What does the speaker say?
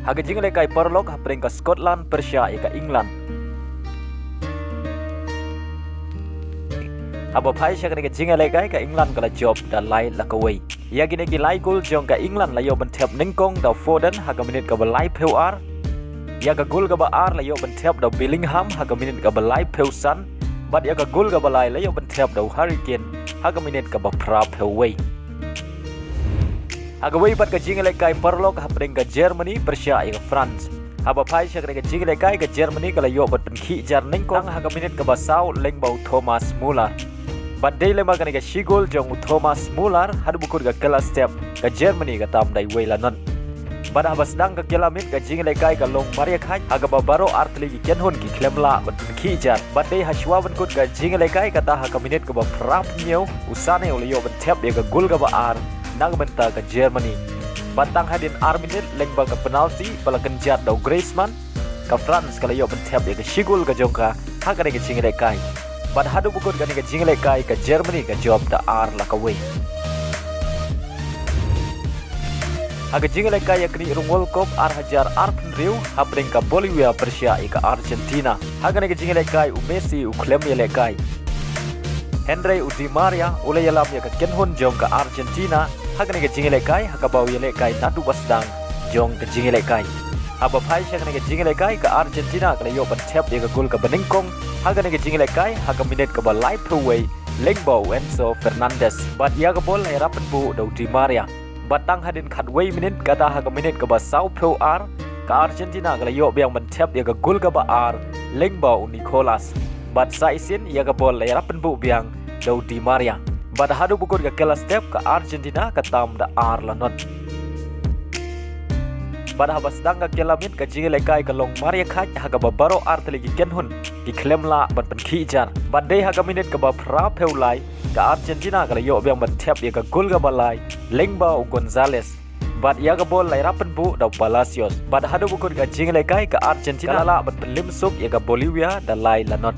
Haga jingle kai Porlog hapring ka Scotland, Persia ka England. Abo phai sya ka jingle kai ka England ka la job da lai la ka wei. Ya gine gi lai gol jong ka England la yo ban thep ningkong da Foden haga minute ka ba lai peu ar. Ya ga gol ka ba ar la yo ban thep da Bellingham haga minute ka ba lai peu san. Bat ya ga gol ka ba lai la yo ban thep da Harry Kane haga minute ka ba pra peu wei. Haga wei bat ka jingle kai Porlog hapring ka Germany, Persia ka France. Abo phai sya ka jingle kai ka Germany ka la yo ban khi jar ningkong haga minute ka ba sau lengbau Thomas Muller. But day lema ka ga shigol jong Thomas Muller hadu bukur ga kala step ka Germany ka tam dai wei lanon. But abas dang ka kilamit ka jingle kai ka long Maria khai aga ba baro artli ki kenhon ki klemla bat ki jar. But day hashwa ban kut ga jingle kai ka ta ha ka minute ka ba prap nyeu usane ul yo ban tep ya ga gol ga ba ar nang benta ka Germany. Batang hadin ar minute leng ba ka penalti bala kenjat dau Griezmann ka France kala yo ban tep ya ga shigol ga jong ka ha ka ga jingle kai. But hadu bukut ka ni ka jingle kai ka Germany ka job da ar la ka wei. Haga jingle kai yakni rung World Cup ar hajar ar penriu hapring ka Bolivia, Persia ka Argentina. Haga ni ka jingle kai u Messi u klem yele kai. Henry u Di Maria ule yalam ya ka kenhon jong ka Argentina. Haga ni ka jingle kai haga bau yele kai nadu basdang jong ka jingle kai. Aba phai sya ka jingle kai ka Argentina ka yo ban thep ya ka gol ka beningkong. Haga ni ka jingle kai haga minute ka ba live away lengbau Enzo Fernandez. But ya ka bol ay rapen bu do Di Maria. Batang hadin khat way minute kata haga minute ka ba sau pro ar ka Argentina ka yo biang ban thep ya ka gol ka ba ar lengbau Nicolas. But sa isin ya ka bol ay rapen bu biang do Di Maria. But hadu bukur ka kala step ka Argentina ka tam da ar lanot. Pada habas dang ka kelamit ka jingle kai ka long Maria khai haga ba baro artli ki kenhun ki klemla ban ban khi jar. But day haga minute ka ba pra peu lai ka Argentina ka yo biang ban thep ya ka gol ka ba lai lengbau Gonzalez. But ya ka bol lai rapen bu da Palacios. But hadu bukur ka jingle kai ka Argentina la ban lim sup ya ka Bolivia da lai lanot.